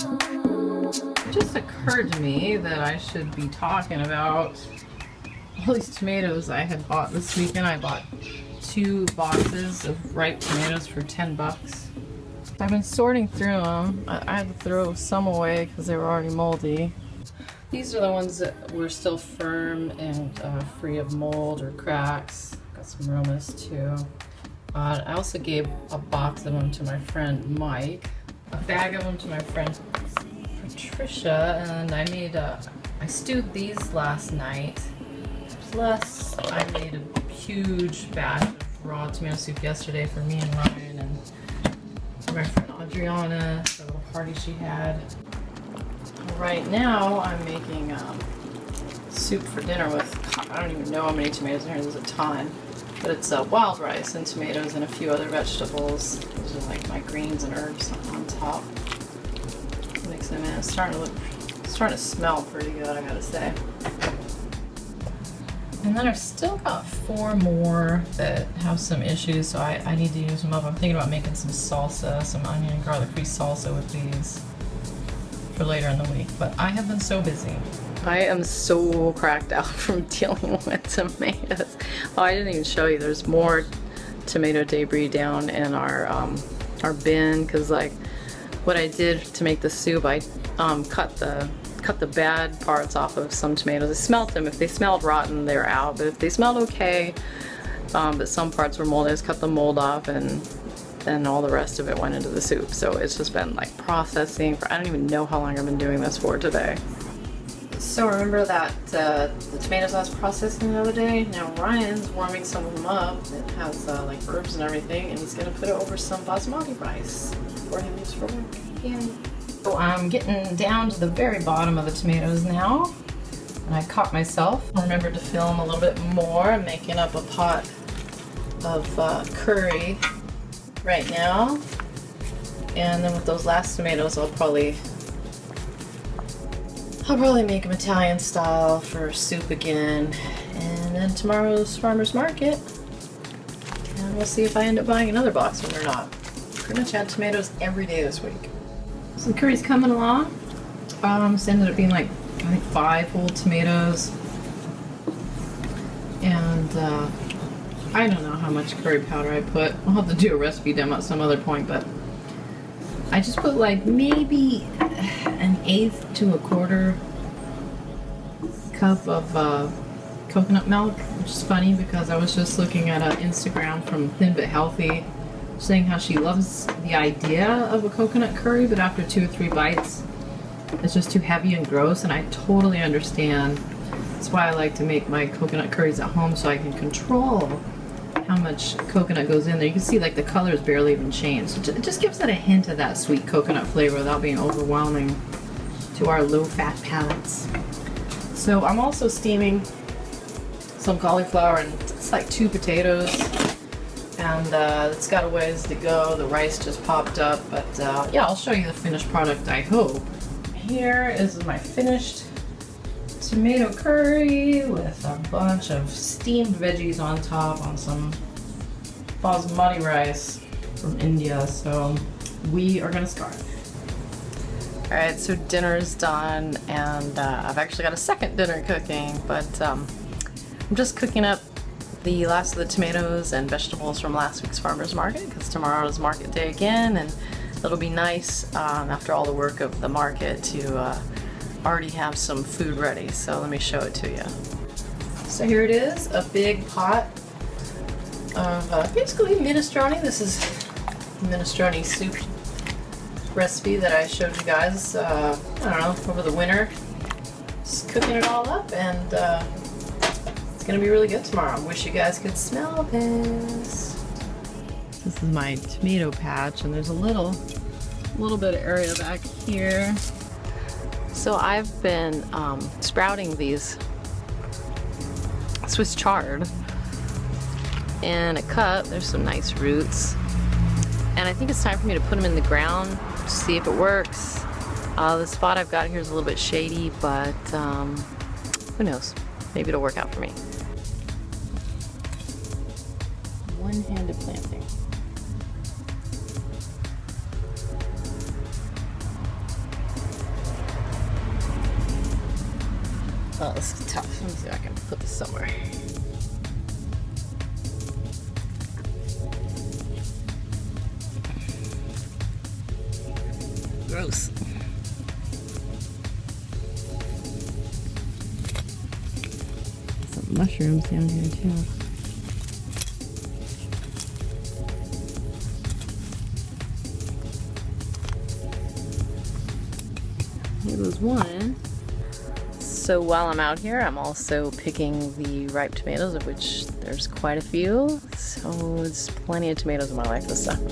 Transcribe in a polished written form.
It just occurred to me that I should be talking about all these tomatoes I had bought this weekend. I bought 2 boxes of ripe tomatoes for 10 bucks. I've been sorting through them. I had to throw some away because they were already moldy. These are the ones that were still firm and free of mold or cracks. Got some aromas too. I also gave a box of them to my friend Mike, a bag of them to my friend Patricia, and I stewed these last night. Plus, I made a huge batch of raw tomato soup yesterday for me and Ryan and for my friend Adriana, the little party she had. Right now, I'm making soup for dinner with, I don't even know how many tomatoes in here, there's a ton. But it's wild rice and tomatoes and a few other vegetables. These are like my greens and herbs on top. Mix them in. It's starting to smell pretty good, I gotta say. And then I've still got 4 more that have some issues, so I need to use them up. I'm thinking about making some salsa, some onion and garlic free salsa with these for later in the week. But I have been so busy. I am so cracked out from dealing with tomatoes. Oh, I didn't even show you. There's more tomato debris down in our bin, because like what I did to make the soup, I cut the bad parts off of some tomatoes. I smelt them. If they smelled rotten, they were out. But if they smelled okay, but some parts were mold, I just cut the mold off, and then all the rest of it went into the soup. So it's just been like processing for, I don't even know how long I've been doing this for today. So remember that the tomatoes I was processing the other day? Now Ryan's warming some of them up. It has like herbs and everything, and he's gonna put it over some basmati rice for him to use for work. Yay. So I'm getting down to the very bottom of the tomatoes now, and I caught myself. I remembered to film a little bit more. I'm making up a pot of curry right now, and then with those last tomatoes I'll probably make them Italian style for soup again, and then tomorrow's farmer's market, and we'll see if I end up buying another box of them or not. Pretty much had tomatoes every day this week. So the curry's coming along. This ended up being like, I think 5 whole tomatoes, and I don't know how much curry powder I put. I'll have to do a recipe demo at some other point, but I just put like maybe 1/8 to 1/4 cup of coconut milk, which is funny because I was just looking at an Instagram from Thin But Healthy saying how she loves the idea of a coconut curry, but after 2 or 3 bites it's just too heavy and gross, and I totally understand. That's why I like to make my coconut curries at home, so I can control how much coconut goes in there. You can see like the colors barely even change. So it just gives it a hint of that sweet coconut flavor without being overwhelming to our low-fat palates. So I'm also steaming some cauliflower, and it's like 2 potatoes, and it's got a ways to go. The rice just popped up, but yeah, I'll show you the finished product, I hope. Here is my finished tomato curry with a bunch of steamed veggies on top on some basmati rice from India. So we are gonna start. All right, so dinner is done, and I've actually got a second dinner cooking, but I'm just cooking up the last of the tomatoes and vegetables from last week's farmer's market, because tomorrow is market day again, and it'll be nice after all the work of the market to already have some food ready. So let me show it to you. So here it is, a big pot of basically minestrone. This is minestrone soup recipe that I showed you guys, I don't know, over the winter. Just cooking it all up, and it's gonna be really good tomorrow. I wish you guys could smell this. This is my tomato patch, and there's a little bit of area back here. So I've been sprouting these Swiss Chard in a cup. There's some nice roots, and I think it's time for me to put them in the ground to see if it works. The spot I've got here is a little bit shady, but who knows? Maybe it'll work out for me. One-handed planting. Oh, this is tough. Let me see if I can put this somewhere. Gross. Some mushrooms down here too. Here was one. So while I'm out here, I'm also picking the ripe tomatoes, of which there's quite a few. So there's plenty of tomatoes in my life this summer.